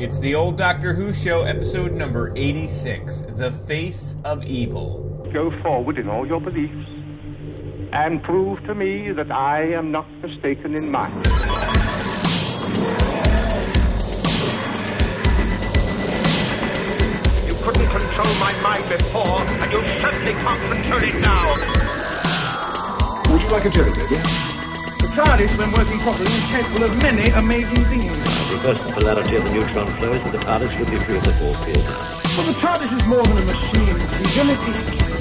It's the old Doctor Who show, episode number 86, The Face of Evil. Go forward in all your beliefs and prove to me that I am not mistaken in mine. You couldn't control my mind before, and you certainly can't control it now. Would you like a jelly baby? The TARDIS, when working properly, is capable of many amazing things. Because the polarity of the neutron flows, the TARDIS would be free of the force field. But the TARDIS is more than a machine. It's unity,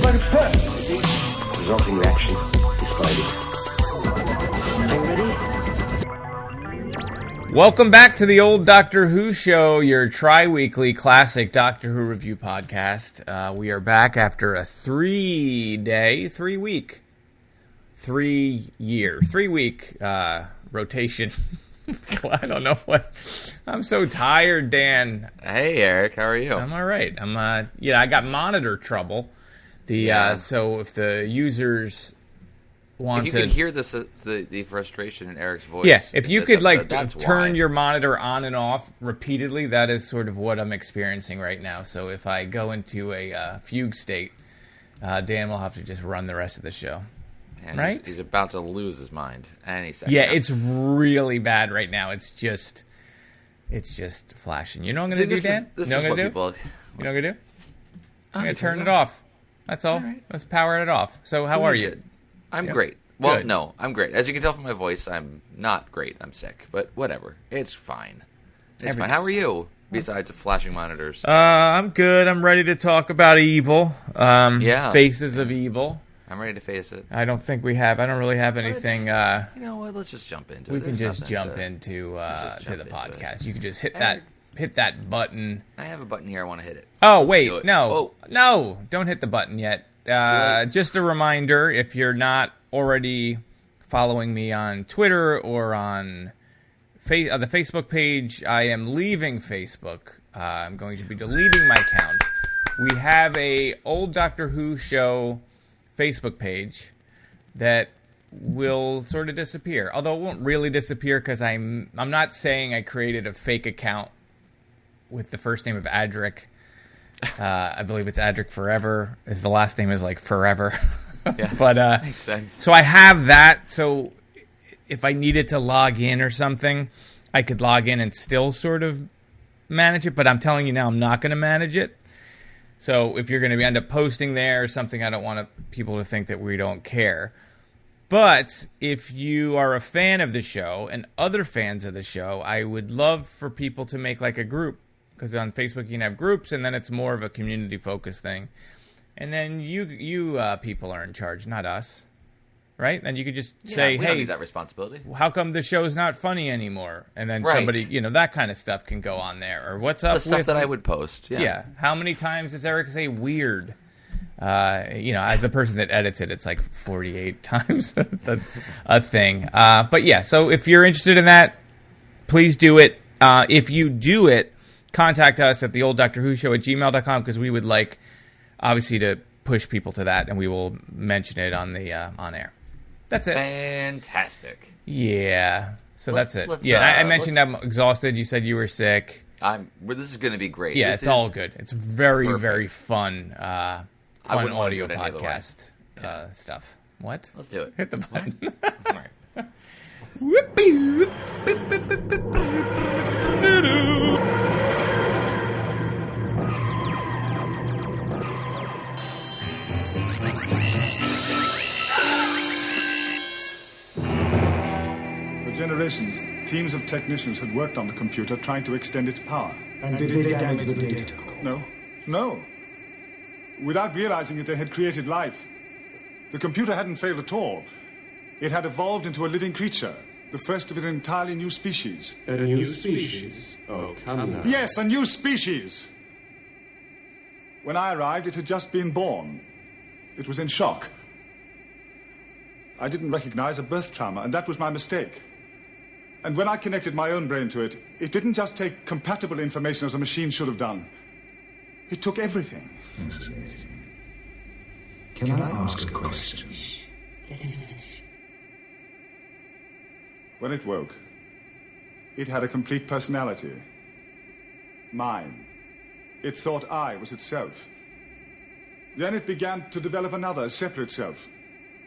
like a person. The resulting reaction is Friday. Are you ready? Welcome back to the old Doctor Who show, your tri-weekly classic Doctor Who review podcast. We are back after a 3-week rotation. I don't know what. I'm so tired, Dan. Hey, Eric, how are you? I'm all right. I got monitor trouble. So if the users want if you could hear the frustration in Eric's voice. Yeah, if you could episode, turn your monitor on and off repeatedly, that is sort of what I'm experiencing right now. So if I go into a fugue state, Dan will have to just run the rest of the show. And right? He's about to lose his mind any second. Yeah, it's really bad right now. It's just flashing. You know what I'm going to do, Dan? This you know is what people... You know what I'm going to do? I'm going to turn it off. That's all. Right. Let's power it off. So how are you? I'm great. Well, Good. no, I'm great. As you can tell from my voice, I'm not great. I'm sick. But whatever. It's fine. It's fine. How are you, besides the flashing monitors? I'm good. I'm ready to talk about evil. Faces of Evil. I'm ready to face it. I don't really have anything. You know what? Let's just jump into it. We can just jump into the podcast. You can just hit that button. I have a button here. I want to hit it. Oh, Let's wait. do it. No, don't hit the button yet. Just a reminder, if you're not already following me on Twitter or on the Facebook page, I am leaving Facebook. I'm going to be deleting my account. We have a old Doctor Who show Facebook page that will sort of disappear. Although it won't really disappear because I'm not saying I created a fake account with the first name of Adric. I believe it's Adric Forever. The last name is like Forever. Yeah, but makes sense. So I have that. So if I needed to log in or something, I could log in and still sort of manage it. But I'm telling you now, I'm not going to manage it. So if you're going to end up posting there or something, I don't want people to think that we don't care. But if you are a fan of the show and other fans of the show, I would love for people to make like a group. Because on Facebook you can have groups, and then it's more of a community-focused thing. And then you people are in charge, not us. Right? And you could just say, we hey, don't need that responsibility. How come the show's not funny anymore? And then somebody, that kind of stuff can go on there. Or what's up with... The stuff that I would post, Yeah. How many times does Eric say weird? As the person that edits it, it's like 48 times a thing. But yeah, so if you're interested in that, please do it. If you do it, contact us at theolddoctorwhoshow@gmail.com because we would like, obviously, to push people to that, and we will mention it on the on air. That's it. Fantastic. Yeah. So that's it. I mentioned I'm exhausted. You said you were sick. This is going to be great. Yeah, it's all good. It's very, very fun. Fun audio podcast stuff. What? Let's do it. Hit the button. All right. For generations, teams of technicians had worked on the computer trying to extend its power. And did they damage the data core? No. Without realizing it, they had created life. The computer hadn't failed at all. It had evolved into a living creature, the first of an entirely new species. A new species? Oh, come now. Yes, a new species! When I arrived, it had just been born. It was in shock. I didn't recognize a birth trauma, and that was my mistake. And when I connected my own brain to it, it didn't just take compatible information as a machine should have done. It took everything. Can I ask a question? Let him finish. When it woke, it had a complete personality. mine. It thought I was itself. Then it began to develop another, separate self,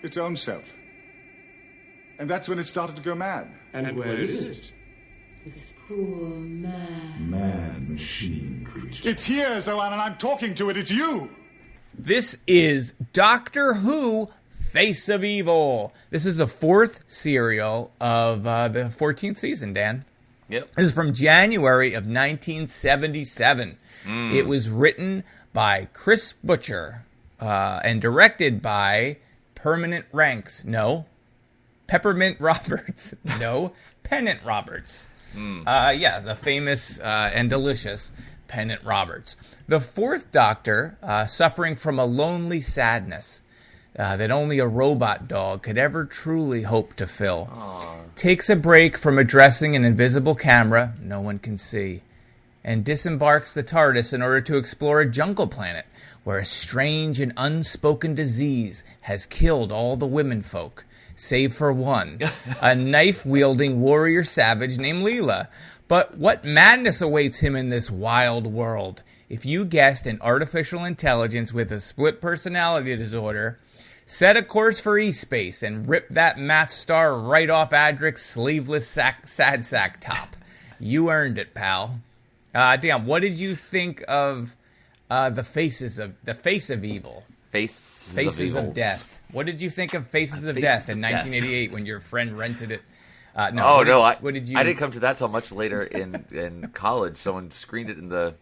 its own self. And that's when it started to go mad. And where is it? This poor man. Man-machine creature. It's here, Zoan, and I'm talking to it. It's you! This is Doctor Who Face of Evil. This is the 4th serial of the 14th season, Dan. Yep. This is from January of 1977. It was written by Chris Butcher and directed by Permanent Ranks. No. Peppermint Roberts. No. Pennant Roberts. The famous and delicious Pennant Roberts. The 4th Doctor, suffering from a lonely sadness that only a robot dog could ever truly hope to fill, takes a break from addressing an invisible camera no one can see, and disembarks the TARDIS in order to explore a jungle planet where a strange and unspoken disease has killed all the womenfolk, save for one, a knife-wielding warrior savage named Leela. But what madness awaits him in this wild world? If you guessed an artificial intelligence with a split personality disorder, set a course for E-Space and rip that math star right off Adric's sleeveless sad sack top. You earned it, pal. Dan, what did you think of the Face of Evil? Faces of Death. What did you think of Faces of Death in 1988 when your friend rented it? I didn't come to that till much later in college. Someone screened it in the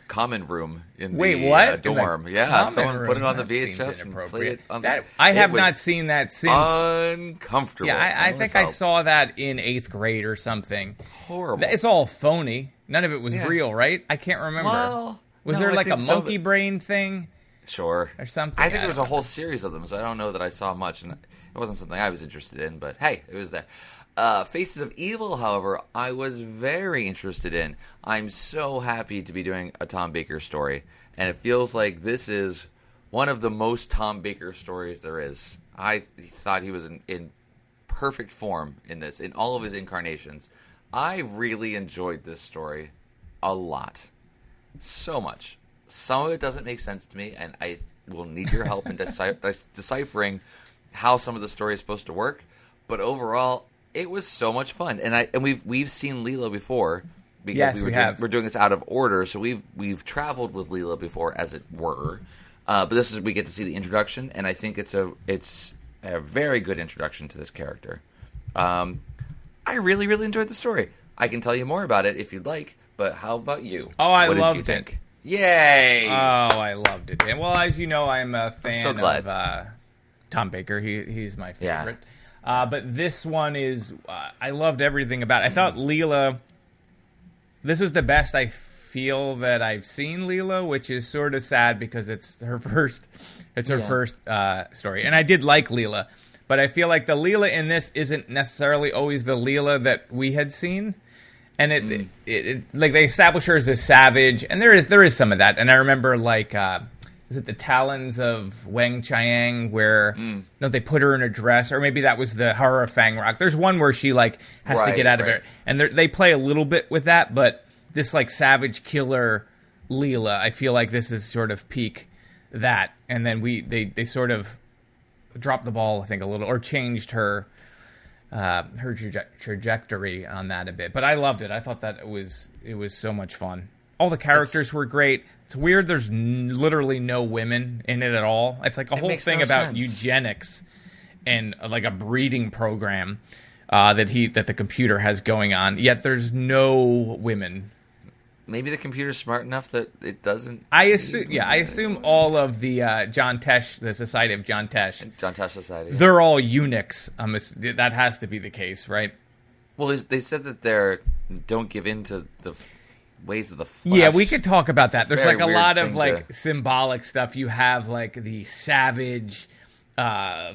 common room in the dorm. Someone put it on the VHS and played it. I have not seen that since. Uncomfortable. Yeah, I think I saw that in 8th grade or something. Horrible. It's all phony. None of it was real, right? I can't remember. Well, was there like a monkey brain thing? Sure. Or something? I think there was a whole series of them, so I don't know that I saw much, and it wasn't something I was interested in, but hey, it was there. Faces of Evil, however, I was very interested in. I'm so happy to be doing a Tom Baker story, and it feels like this is one of the most Tom Baker stories there is. I thought he was in perfect form in this, in all of his incarnations. I really enjoyed this story a lot. So much. Some of it doesn't make sense to me, and I will need your help in deciphering how some of the story is supposed to work. But overall, it was so much fun, and we've seen Leela before because we're doing this out of order. So we've traveled with Leela before, as it were. But we get to see the introduction, and I think it's a very good introduction to this character. I really, really enjoyed the story. I can tell you more about it if you'd like, but how about you? Oh, I loved it. Yay! Oh, I loved it. And well, as you know, I'm a fan of Tom Baker. He's my favorite. Yeah. But this one is, I loved everything about it. I thought Leela, this is the best I feel that I've seen Leela, which is sort of sad because it's her first story. And I did like Leela, but I feel like the Leela in this isn't necessarily always the Leela that we had seen. And it like they establish her as a savage, and there is some of that. And I remember is it the Talons of Wang Chiang where they put her in a dress, or maybe that was the Horror of Fang Rock. There's one where she has to get out of it, and they play a little bit with that. But this savage killer Leela, I feel like this is sort of peak that, and then they sort of dropped the ball, I think, a little, or changed her trajectory on that a bit. But I loved it. I thought that it was so much fun. All the characters were great. It's weird there's literally no women in it at all. It's like a whole thing about eugenics and like a breeding program that the computer has going on, yet there's no women. Maybe the computer's smart enough that it doesn't. I assume all of the John Tesh, the Society of John Tesh Society, they're all eunuchs. That has to be the case, right? Well, they said that don't give in to the ways of the flesh. Yeah, we could talk about that. There's a lot of symbolic stuff. You have the savage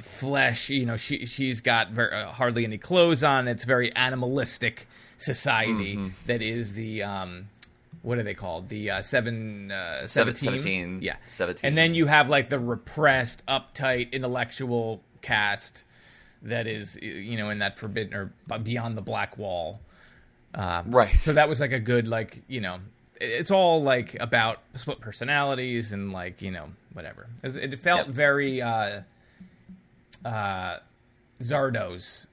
flesh. She's got hardly any clothes on. It's very animalistic society that is the. What are they called? The 17? Yeah. 17. And then you have the repressed, uptight, intellectual caste that is, in that forbidden or beyond the black wall. Right. So that was a good, it's all like about split personalities and like, you know, whatever. It felt very Zardoz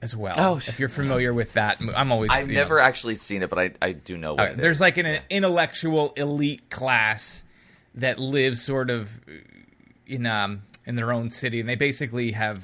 as well. Oh, if you're familiar with that, I've never actually seen it, but I do know what it there's is. like an intellectual elite class that lives sort of in their own city, and they basically have.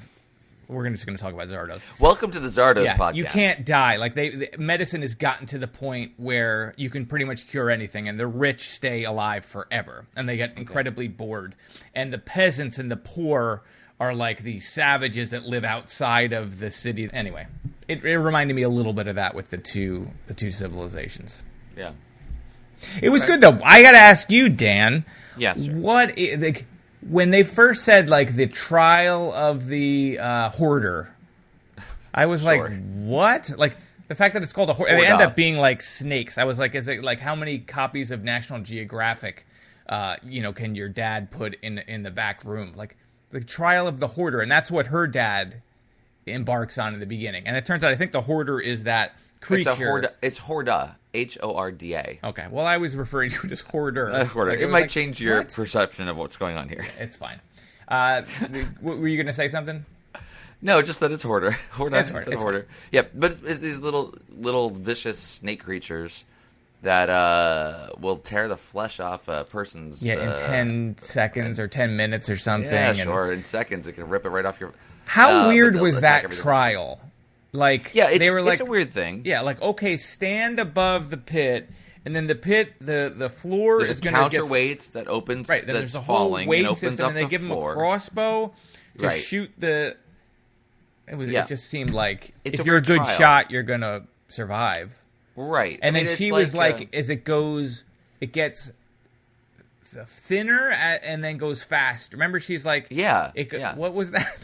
We're just going to talk about Zardoz. Welcome to the Zardoz podcast. You can't die. Like medicine has gotten to the point where you can pretty much cure anything, and the rich stay alive forever, and they get incredibly bored. And the peasants and the poor are like these savages that live outside of the city. Anyway, it reminded me a little bit of that with the two civilizations. Yeah. It was good though. I got to ask you, Dan. Yes. Sir. When they first said like the trial of the hoarder, I was like, what? Like the fact that it's called a hoarder, they end up being like snakes. I was like, is it like how many copies of National Geographic, can your dad put in the back room? Like the trial of the hoarder, and that's what her dad embarks on in the beginning. And it turns out, I think the hoarder is that creature. It's Horda. Horda. Okay. Well, I was referring to it as hoarder. Hoarder. Like, it might change your perception of what's going on here. It's fine. Were you going to say something? No, just that it's hoarder. Horda It's instead of hoarder. hoarder. Yeah, but it's these little vicious snake creatures that will tear the flesh off a person's. Yeah, in 10 seconds or 10 minutes or something. Yeah, sure. In seconds, it can rip it right off your. How weird was that trial? Like, yeah, they were like, it's a weird thing. Yeah, like, okay, stand above the pit, and then the pit, the floor there's is going to get... counterweights that opens, right, then that's there's a whole falling weight and opens system, up and they the give floor. him a crossbow to Right. shoot the... It just seemed like, it's if you're a good trial. shot, you're going to survive. Right. And then she was like, as it goes, it gets thinner and then goes fast. Remember, she's like... Yeah. What was that?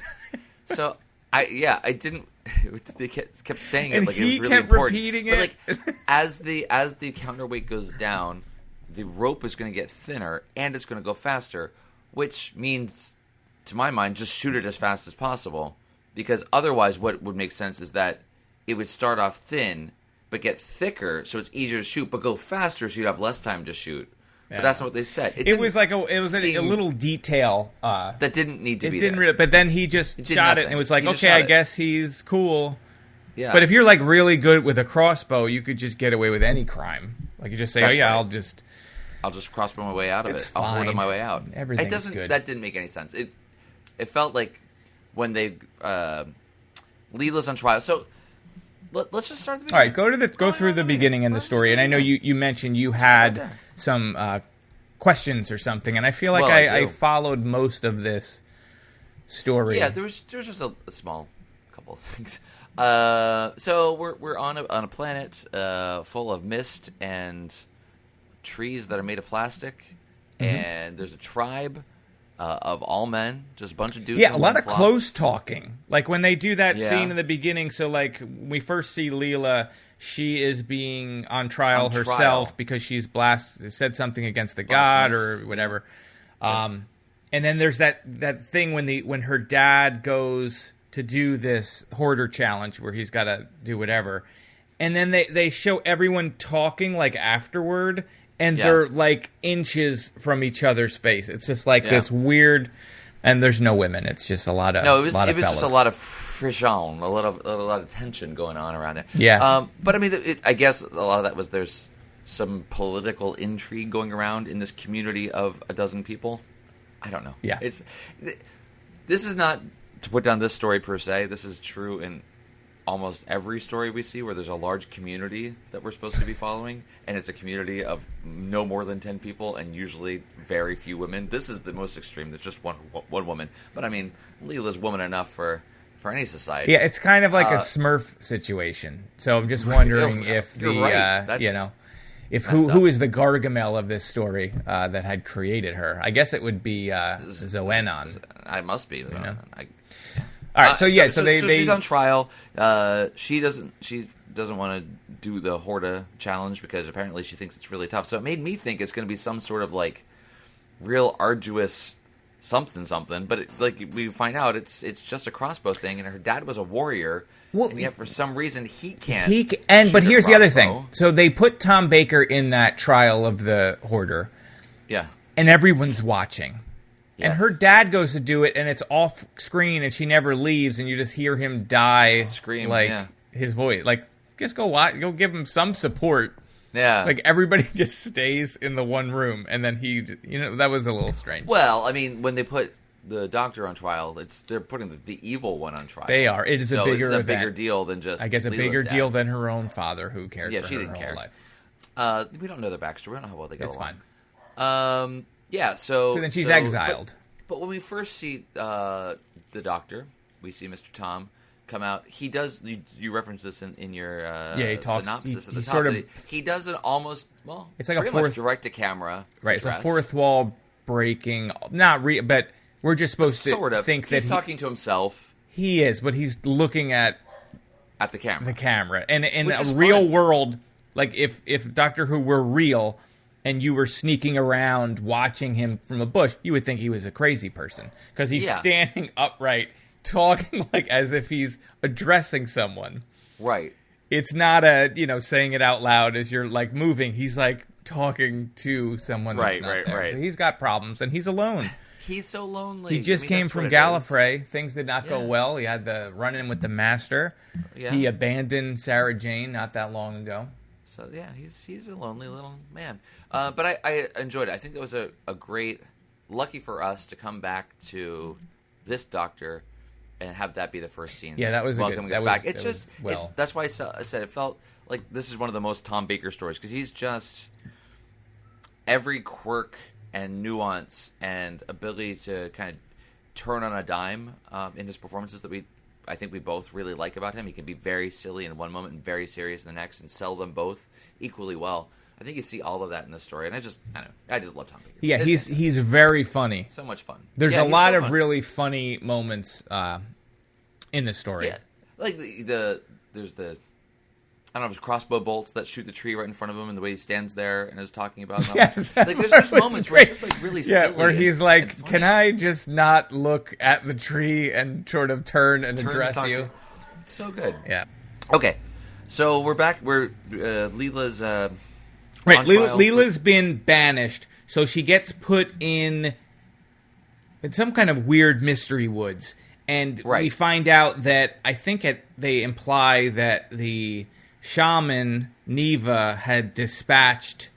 So... I didn't. They kept saying it and like it was really kept important. repeating but it. like as the counterweight goes down, the rope is going to get thinner and it's going to go faster, which means, to my mind, just shoot it as fast as possible. Because otherwise, what would make sense is that it would start off thin, but get thicker, so it's easier to shoot, but go faster, so you'd have less time to shoot. Yeah. But that's not what they said. It was like a little detail that didn't need to be there. Really, but then he just shot nothing. it, and it was like, okay, I guess he's cool. Yeah. But if you're like really good with a crossbow, you could just get away with any crime. Like you just say, that's right. I'll just crossbow my way out of it. Fine. I'll hoard my way out. Everything's good. That didn't make any sense. It felt like when they Leela's on trial. So let's just start at the beginning. All right, go through the beginning in the story. And I know you mentioned you had some questions or something, and I feel like I followed most of this story. Yeah, there was just a small couple of things. So we're on a planet full of mist and trees that are made of plastic, and there's a tribe of all men, just a bunch of dudes. Yeah, a lot of cloths. close talking. Like when they do that scene in the beginning. So like we first see Leela. She is being on trial herself because she's said something against the god or whatever. And then there's that thing when her dad goes to do this hoarder challenge where he's got to do whatever. And then they show everyone talking like afterward, and they're like inches from each other's face. It's just like this weird, and there's no women. It's just a lot of it was fellas. just a lot of frisson, a lot of tension going on around there. Yeah. But I mean, I guess a lot of that was there's some political intrigue going around in this community of a dozen people. I don't know. Yeah. This is not to put down this story per se. This is true in almost every story we see where there's a large community that we're supposed to be following, and it's a community of no more than 10 people and usually very few women. This is the most extreme. There's just one woman. But I mean, Leela's woman enough for any society. Yeah, it's kind of like a Smurf situation. So I'm just wondering if who is the Gargamel of this story that had created her. I guess it would be Zoenon. I must be. All right, so they she's on trial. She doesn't want to do the Horda challenge because apparently she thinks it's really tough. So it made me think it's going to be some sort of like real arduous something, but we find out it's just a crossbow thing, and her dad was a warrior, and yet for some reason he can't. But here's the other thing. So they put Tom Baker in that trial of the hoarder. Yeah. And everyone's watching. Yes. And her dad goes to do it, and it's off screen, and she never leaves, and you just hear him die, scream, his voice, just go watch, go give him some support. Yeah, everybody just stays in the one room, and then that was a little strange. Well, I mean, when they put the doctor on trial, they're putting the evil one on trial. They are. It is a bigger event. Bigger deal than just. I guess a bigger deal than her own father, who cared. Yeah, for she her didn't care. Whole life. We don't know their backstory. We don't know how well they got along. It's fine. Yeah. So then she's exiled. But when we first see the doctor, we see Mr. Tom come out. He does. You referenced this in your he talks, synopsis at the he top. sort of, he does an almost it's like a direct to camera. Right, it's a fourth wall breaking. But we're just supposed to think that he's talking to himself. He is, but he's looking at the camera. The camera, and in a real world, if Doctor Who were real, and you were sneaking around watching him from a bush, you would think he was a crazy person because he's standing upright, talking as if he's addressing someone. Right. It's not saying it out loud as you're moving. He's talking to someone. That's not there. Right. So he's got problems, and he's alone. He's so lonely. He just came from Gallifrey. Things did not go well. He had the run-in with the Master. Yeah. He abandoned Sarah Jane not that long ago. So yeah, he's a lonely little man. But I enjoyed it. I think that was a great, lucky for us to come back to this Doctor and have that be the first scene. Yeah, that was welcoming us back. It's just that's why I said it felt like this is one of the most Tom Baker stories because he's just every quirk and nuance and ability to kind of turn on a dime in his performances that I think we both really like about him. He can be very silly in one moment and very serious in the next and sell them both equally well. I think you see all of that in this story, and I just love Tom Baker. Yeah, he's very funny. So much fun. There's a lot of really funny moments in the story. Yeah, there's the I don't know if it's crossbow bolts that shoot the tree right in front of him, and the way he stands there and is talking about them. Yes, there's just moments where it's just really silly. Where he's "Can I just not look at the tree and sort of turn and address you?" It's so good. Yeah. Okay, so we're back. We're Leela's right. Leela's been banished, so she gets put in some kind of weird mystery woods, and we find out that I think they imply that the shaman Neva had dispatched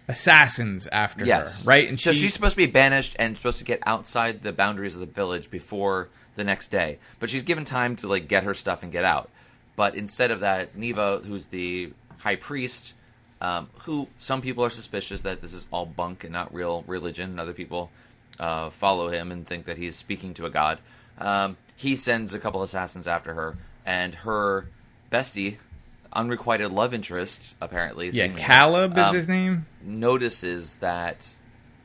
assassins after her, right? And so she's supposed to be banished and supposed to get outside the boundaries of the village before the next day. But she's given time to get her stuff and get out. But instead of that, Neva, who's the high priest, who some people are suspicious that this is all bunk and not real religion, and other people follow him and think that he's speaking to a god. He sends a couple assassins after her, and her bestie, unrequited love interest, apparently. Caleb is his name. Notices that,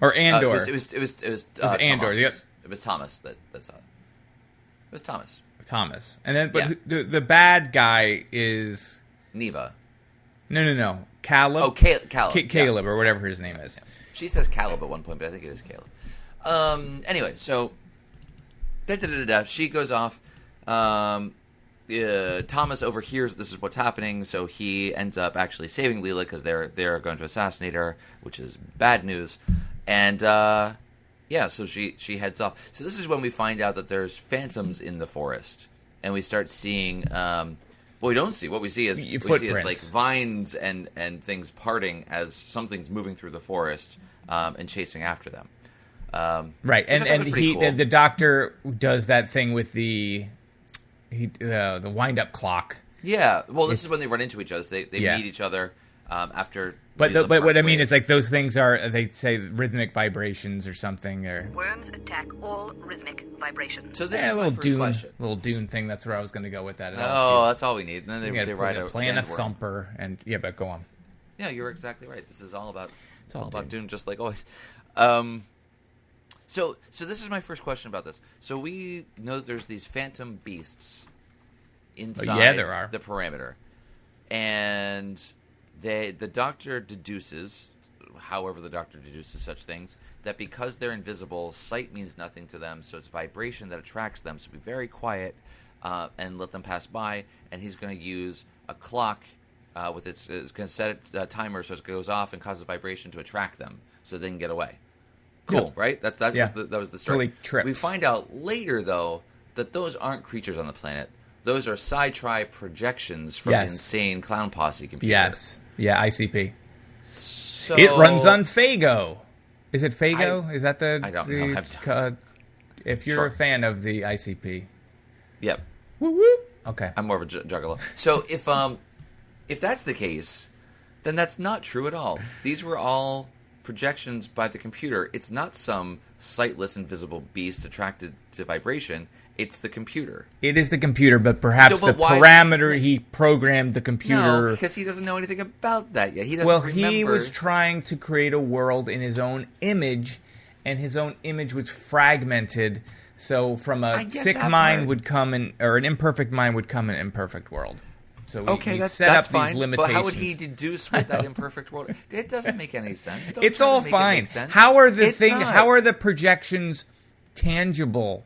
or Andor. It was Andor. Thomas. It was Thomas that saw it. It was Thomas. Thomas, and then the bad guy is Neva. No. Caleb. Oh, Caleb. Caleb, or whatever his name is. She says Caleb at one point, but I think it is Caleb. Anyway, so she goes off. Thomas overhears this is what's happening, so he ends up actually saving Leela because they're going to assassinate her, which is bad news. And so she heads off. So this is when we find out that there's phantoms in the forest, and we start seeing. We don't see. What we see is vines and things parting as something's moving through the forest and chasing after them. Right, and the Doctor does that thing with the wind-up clock. Yeah, well, this is when they run into each other. They meet each other after. But what I mean is those things are, they say, rhythmic vibrations or something. Or worms attack all rhythmic vibrations. So this is my first question. Little Dune thing. That's where I was going to go with that. That's all we need. And then they ride a playing a sandworm. thumper, and but go on. Yeah, you're exactly right. This is all about Dune, just like always. So this is my first question about this. So we know that there's these phantom beasts inside there are. the perimeter, and the Doctor deduces, however the Doctor deduces such things, that because they're invisible, sight means nothing to them, so it's vibration that attracts them. So be very quiet and let them pass by. And he's going to use a clock it's going to set a timer so it goes off and causes vibration to attract them, so they can get away. Cool, right? That was the story. Totally trips. We find out later, though, that those aren't creatures on the planet. Those are Psi-Tri projections from the insane Clown Posse computer. Yes. Yeah, ICP. So It runs on Fago. Is it Fago? Is that the... I don't know. If you're a fan of the ICP. Yep. Woo woo. Okay. I'm more of a juggalo. So if that's the case, then that's not true at all. These were all projections by the computer. It's not some sightless, invisible beast attracted to vibration. It's the computer. It is the computer, but perhaps the parameter he programmed the computer... No, because he doesn't know anything about that yet. He doesn't remember. He was trying to create a world in his own image, and his own image was fragmented. So from a sick mind would come or an imperfect mind would come an imperfect world. So he set up fine, these limitations. But how would he deduce what that imperfect world? It doesn't make any sense. It's all fine. How are the projections tangible?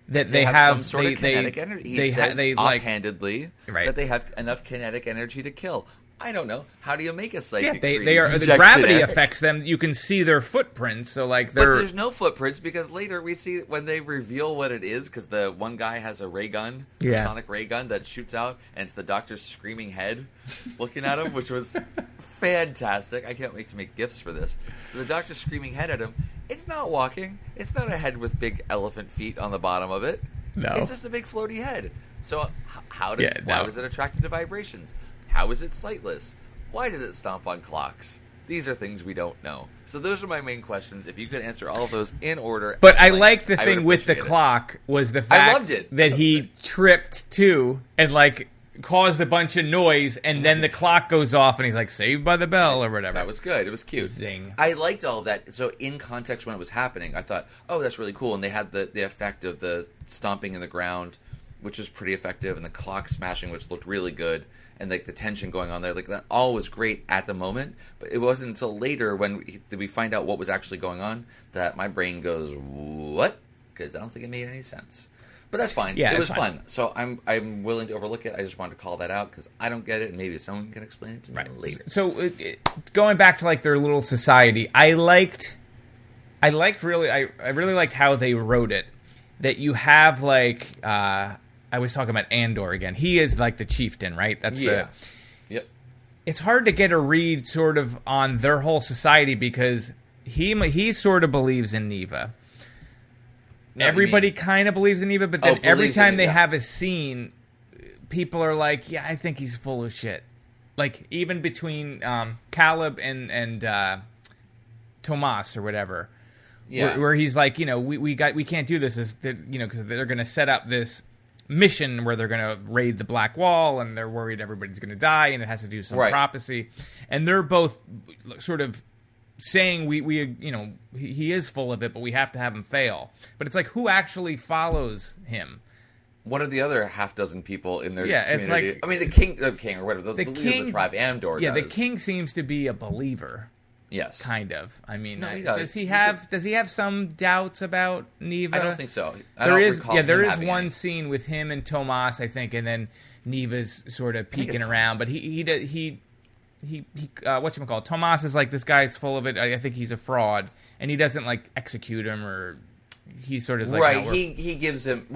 That they have some sort of kinetic energy. He says offhandedly that they have enough kinetic energy to kill. I don't know. How do you make a psychic? Yeah, they are. The gravity affects them. You can see their footprints. So but there's no footprints because later we see when they reveal what it is, because the one guy has a ray gun, a sonic ray gun that shoots out, and it's the Doctor's screaming head looking at him, which was fantastic. I can't wait to make GIFs for this. The Doctor's screaming head at him. It's not walking. It's not a head with big elephant feet on the bottom of it. No, it's just a big floaty head. So why was it attracted to vibrations? How is it sightless? Why does it stomp on clocks? These are things we don't know. So those are my main questions. If you could answer all of those in order. But I like the thing with the clock was the fact that he tripped too and caused a bunch of noise, and then the clock goes off and he's like, saved by the bell or whatever. That was good. It was cute. Zing. I liked all of that. So in context when it was happening, I thought, oh, that's really cool. And they had the effect of the stomping in the ground, which was pretty effective, and the clock smashing, which looked really good, and the tension going on there. That all was great at the moment, but it wasn't until later when we find out what was actually going on that my brain goes, what? Because I don't think it made any sense. But that's fine. Yeah, it was fun. So I'm willing to overlook it. I just wanted to call that out because I don't get it, and maybe someone can explain it to me later. So going back to their little society, I really liked how they wrote it. That you have I was talking about Andor again. He is the chieftain, right? Yep. It's hard to get a read sort of on their whole society because he sort of believes in Neva. No, everybody kind of believes in Neva, but then every time they have a scene, people are like, "Yeah, I think he's full of shit." Even between Caleb and Tomas or whatever, where he's like, we can't do this, because they're going to set up this mission where they're going to raid the Black Wall, and they're worried everybody's going to die, and it has to do some prophecy, and they're both sort of saying he is full of it, but we have to have him fail. But it's who actually follows him? One of the other half dozen people in their community. It's the king or whatever, the leader of the tribe, Andor. Yeah, the king seems to be a believer. Yes, kind of. I mean, no, he does. Does he have some doubts about Neva? I don't think so. There is one scene with him and Tomas, I think, and then Neva's sort of peeking around, but he whatchamacallit, Tomas is this guy's full of it. I think he's a fraud, and he doesn't execute him, or he's sort of right. No, he gives him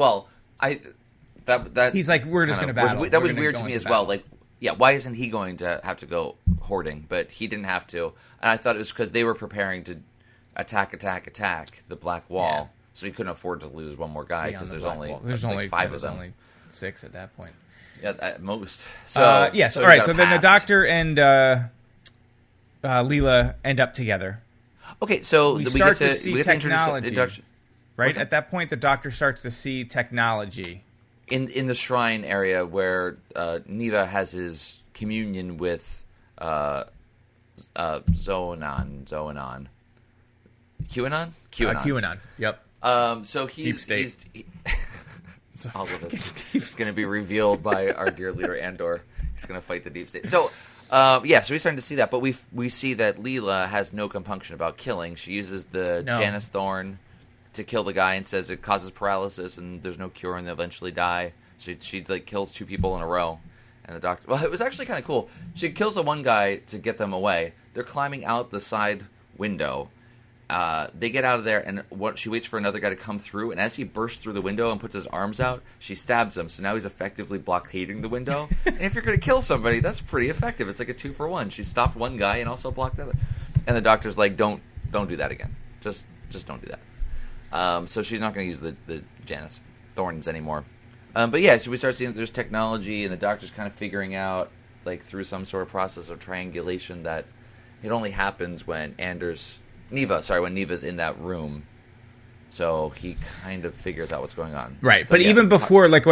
that he's we're just going to battle. That was weird to me as well. Why isn't he going to have to go hoarding? But he didn't have to, and I thought it was because they were preparing to attack the Black Wall, so he couldn't afford to lose one more guy because there's only 5 of them. Only 6 at that point. Yeah, at most. So yes. All right. So then the Doctor and Leela end up together. Okay. So we get to see technology. Right at that point, the Doctor starts to see technology in the shrine area where Neva has his communion with Zoanon. QAnon. QAnon. Yep. So Deep State. All of it's going to be revealed by our dear leader Andor. He's going to fight the Deep State. So So we're starting to see that, but we see that Leela has no compunction about killing. She uses the Janus Thorn to kill the guy and says it causes paralysis and there's no cure and they'll eventually die. She like kills 2 people in a row, and the doctor. Well, it was actually kind of cool. She kills the one guy to get them away. They're climbing out the side window. They get out of there, and she waits for another guy to come through, and as he bursts through the window and puts his arms out, she stabs him, so now he's effectively blockading the window. And if you're going to kill somebody, that's pretty effective. It's like a 2-for-1. She stopped one guy and also blocked the other. And the doctor's like, don't do that again. Just don't do that. So she's not going to use the Janus Thorns anymore. So we start seeing that there's technology, and the doctor's kind of figuring out, like, through some sort of process of triangulation that it only happens when Neva's in that room, so he kind of figures out what's going on. Right, so, but even before, like,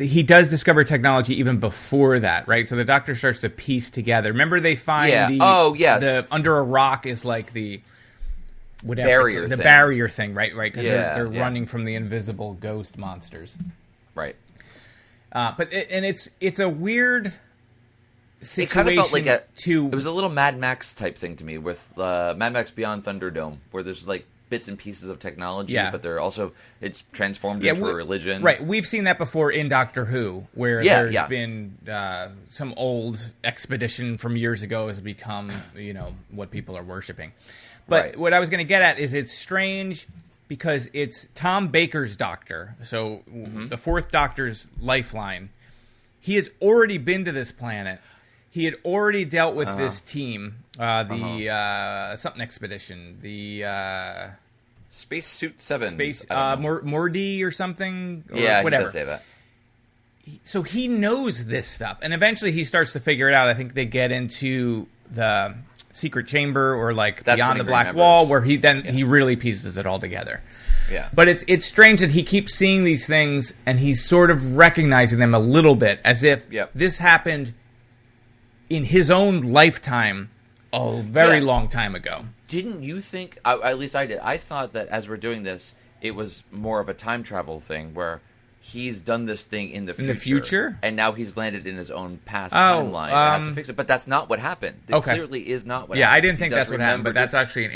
he does discover technology even before that, right? So the doctor starts to piece together. Remember, they find the under a rock is like the barrier thing, right? Right, because they're running from the invisible ghost monsters. Right. It's a weird situation. It kind of felt like it was a little Mad Max type thing to me with Mad Max Beyond Thunderdome, where there's like bits and pieces of technology, but they're also it's transformed into a religion. Right, we've seen that before in Doctor Who, where there's been some old expedition from years ago has become what people are worshiping. But what I was going to get at is it's strange because it's Tom Baker's Doctor, so the 4th Doctor's lifeline. He has already been to this planet. He had already dealt with this team, the something expedition, the Space Suit 7, Mordi or something, or whatever. He does say that. So he knows this stuff, and eventually he starts to figure it out. I think they get into the secret chamber or like beyond the black wall, where he really pieces it all together. Yeah. But it's strange that he keeps seeing these things and he's sort of recognizing them a little bit as if this happened in his own lifetime a very long time ago. Didn't you think, at least I did, I thought that as we're doing this, it was more of a time travel thing where he's done this thing in the future? And now he's landed in his own past timeline and has to fix it. But that's not what happened. It clearly is not what happened. Yeah, I didn't think that's what happened, but that's actually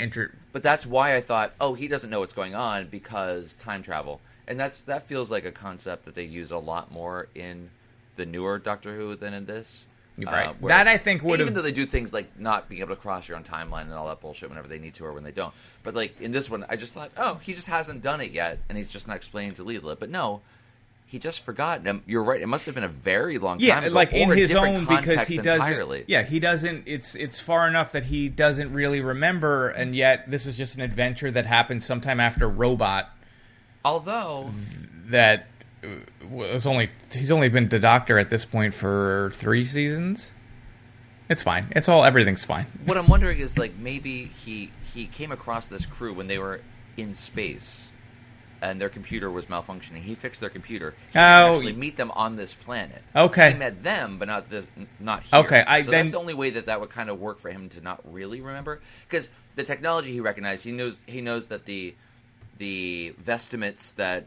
But that's why I thought, he doesn't know what's going on because time travel. And that feels like a concept that they use a lot more in the newer Doctor Who than in this. Right. That I think would even though they do things like not being able to cross your own timeline and all that bullshit whenever they need to or when they don't. But like in this one, I just thought, he just hasn't done it yet, and he's just not explaining to Leela. But no, he just forgot. You're right. It must have been a very long time ago. Like in his own because he doesn't. Yeah, he doesn't. It's far enough that he doesn't really remember, and yet this is just an adventure that happened sometime after Robot. Although that. He's only been the Doctor at this point for 3 seasons. It's fine. Everything's fine. What I'm wondering is like maybe he came across this crew when they were in space, and their computer was malfunctioning. He fixed their computer. He didn't actually meet them on this planet. Okay, he met them, but not here. Okay, that's the only way that would kind of work for him to not really remember, because the technology he recognized, he knows that the vestments that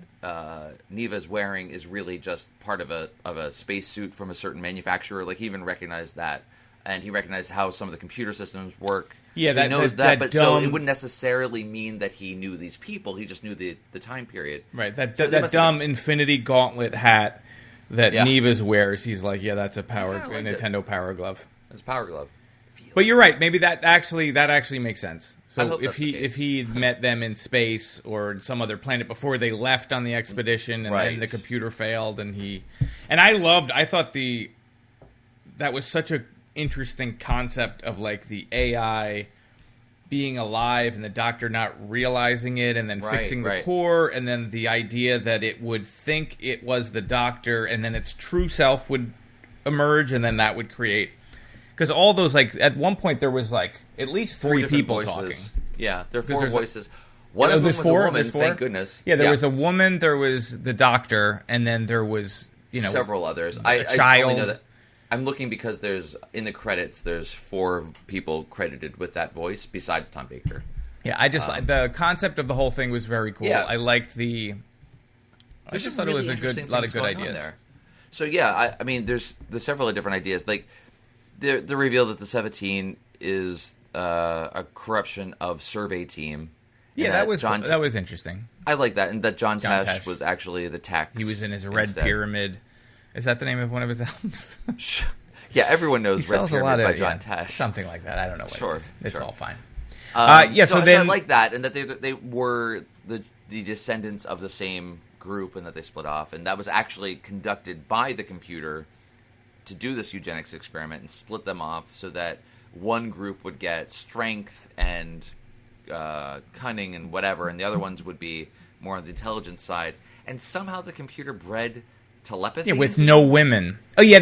Neva's wearing is really just part of a spacesuit from a certain manufacturer. Like he even recognized that, and he recognized how some of the computer systems work. Yeah, so he knows that, but so it wouldn't necessarily mean that he knew these people. He just knew the time period. Right. That dumb Infinity Gauntlet hat that Neva's wears. He's like, that's a Nintendo Power Glove. It's a Power Glove. But you're right. Maybe that actually makes sense. So if he'd met them in space or some other planet before they left on the expedition, and then the computer failed, and I thought that was such a interesting concept of like the AI being alive and the Doctor not realizing it, and then fixing the core, and then the idea that it would think it was the Doctor, and then its true self would emerge, and then that would create. Because all those, like, at one point there was, like, at least 3 people voices. talking. Yeah, there are 4 voices. One of them was a woman, thank goodness. Yeah, there was a woman, there was the Doctor, and then there was, several others. A child. I only know that. I'm looking because in the credits, there's 4 people credited with that voice besides Tom Baker. Yeah, I just, the concept of the whole thing was very cool. Yeah. I liked I just thought it was a lot of good ideas there. So, yeah, I mean, there's several different ideas. Like, the reveal that the 17 is a corruption of Survey Team. Yeah, that was interesting. I like that, and that John Tesh was actually the Tex. He was in his Red Pyramid. Is that the name of one of his albums? Yeah, everyone knows he Red Pyramid by John Tesh. Something like that. I don't know what it is. It's all fine. So I like that, and that they were the descendants of the same group, and that they split off, and that was actually conducted by the computer to do this eugenics experiment and split them off so that one group would get strength and cunning and whatever, and the other ones would be more on the intelligence side. And somehow the computer bred telepathy. Yeah, with no women. Oh yeah,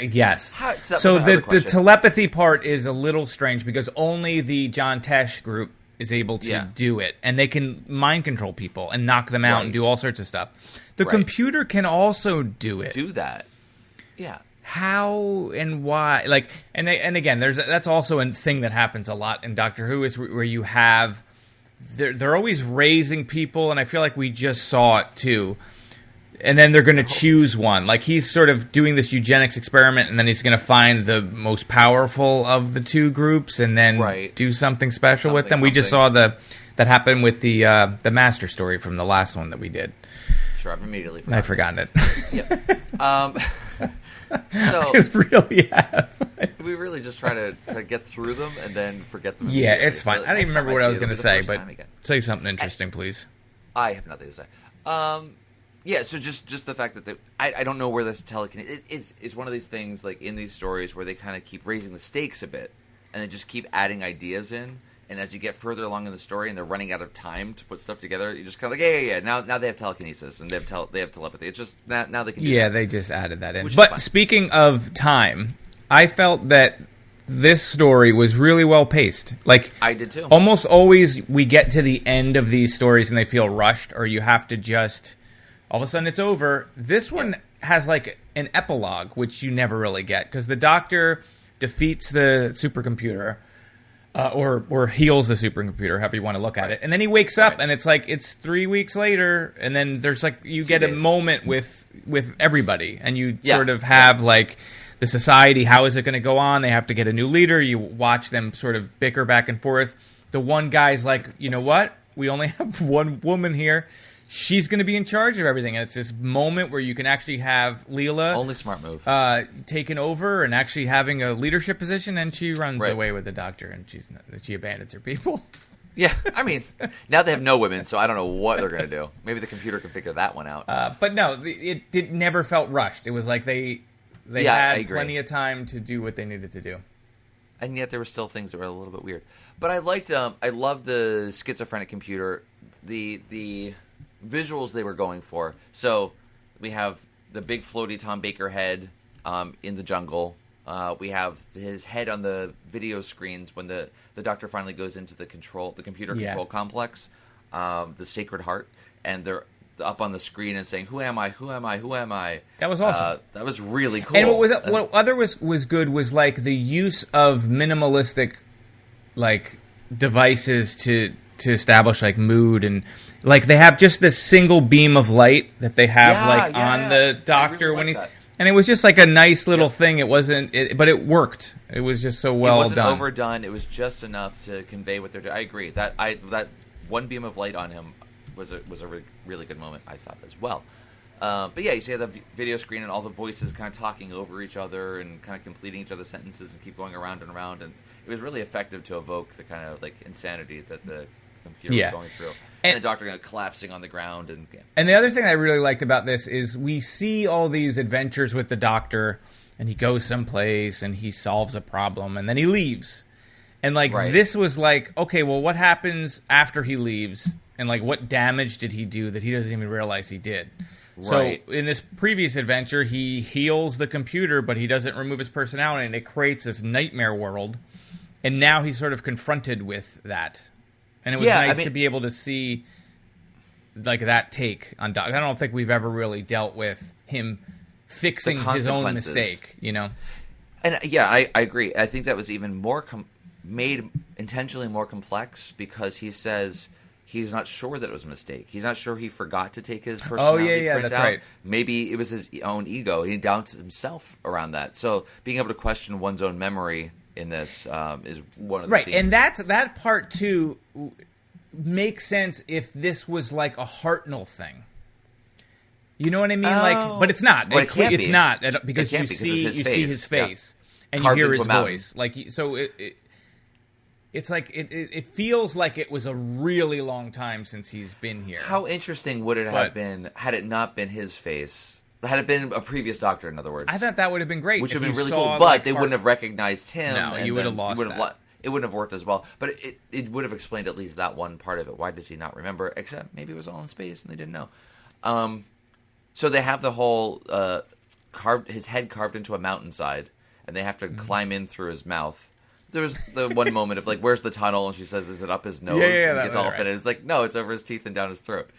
yes. So the telepathy part is a little strange because only the John Tesh group is able to do it, and they can mind control people and knock them out and do all sorts of stuff. The computer can also do it. Do that. Yeah. How and why? Like, and again, that's also a thing that happens a lot in Doctor Who is where you have they're always raising people, and I feel like we just saw it too. And then they're going to choose one. Like, he's sort of doing this eugenics experiment, and then he's going to find the most powerful of the two groups, and then do something special with them. We just saw that happen with the Master story from the last one that we did. Sure, I've immediately forgotten. I've forgotten it. Yeah. So I really have. We really just try to get through them and then forget them. Yeah, it's fine. So I don't even remember what I was going to say, but say something interesting, please. I have nothing to say. Yeah, so just the fact that I don't know where this telekinesis is one of these things, like in these stories where they kind of keep raising the stakes a bit and then just keep adding ideas in. And as you get further along in the story and they're running out of time to put stuff together, you just kind of like, yeah. Now they have telekinesis and they have telepathy. It's just now they can do that. Yeah, they just added that in. But speaking of time, I felt that this story was really well paced. Like, I did too. Almost always we get to the end of these stories and they feel rushed, or you have to just all of a sudden it's over. This one has like an epilogue, which you never really get because the Doctor defeats the supercomputer. Or heals the supercomputer, however you want to look at it. And then he wakes up, and it's like, it's 3 weeks later, and then there's like, you get a moment with everybody, and you sort of have like the society, how is it going to go on? They have to get a new leader. You watch them sort of bicker back and forth. The one guy's like, you know what? We only have one woman here. She's going to be in charge of everything. And it's this moment where you can actually have Leela... Only smart move. ...taken over and actually having a leadership position, and she runs away with the Doctor, and she abandons her people. Yeah, I mean, now they have no women, so I don't know what they're going to do. Maybe the computer can figure that one out. But no, it never felt rushed. It was like they had plenty of time to do what they needed to do. And yet there were still things that were a little bit weird. But I loved the schizophrenic computer, the visuals they were going for. So we have the big floaty Tom Baker head in the jungle. We have his head on the video screens when the Doctor finally goes into the computer control complex, the Sacred Heart, and they're up on the screen and saying, "Who am I? Who am I? Who am I?" That was awesome. That was really cool. And what other was good was like the use of minimalistic like devices to establish like mood, and like they have just this single beam of light that they have on the Doctor really when he's. And it was just like a nice little thing. It wasn't, but it worked. It was just so well done. It wasn't overdone. It was just enough to convey what they're doing. I agree. That one beam of light on him was a really good moment, I thought, as well. But yeah, you see the video screen and all the voices kind of talking over each other and kind of completing each other's sentences and keep going around and around. And it was really effective to evoke the kind of like insanity that the computer was going through. And the Doctor kind of collapsing on the ground. And the other thing I really liked about this is we see all these adventures with the Doctor, and he goes someplace, and he solves a problem, and then he leaves. And, like, this was like, okay, well, what happens after he leaves? And, like, what damage did he do that he doesn't even realize he did? Right. So, in this previous adventure, he heals the computer, but he doesn't remove his personality, and it creates this nightmare world. And now he's sort of confronted with that. And it was nice to be able to see like that take on Doc. I don't think we've ever really dealt with him fixing his own mistake, you know? And yeah, I agree. I think that was even more made intentionally more complex because he says he's not sure that it was a mistake. He's not sure he forgot to take his personality print that's out. right. Maybe it was his own ego. He doubts himself around that. So being able to question one's own memory in this is one of the themes. And that part too makes sense if this was like a Hartnell thing. You know what I mean? Like, but it's not. Well, it can't it's be. not because It can't you be, 'cause it's see his face. face and Carved you hear into his a mountain. voice. Like, so it's like it feels like it was a really long time since he's been here. How interesting would it have been had it not been his face? Had it been a previous Doctor, in other words? I thought that would have been great. Which if would have been you really saw, cool, but like, they wouldn't have recognized him. No, and you would have then lost that. It wouldn't have worked as well. But it would have explained at least that one part of it. Why does he not remember? Except maybe it was all in space and they didn't know. So they have the whole his head carved into a mountainside, and they have to climb in through his mouth. There was the one moment of like, "Where's the tunnel?" And she says, "Is it up his nose?" Yeah, and it's all fitted. It's like, no, it's over his teeth and down his throat,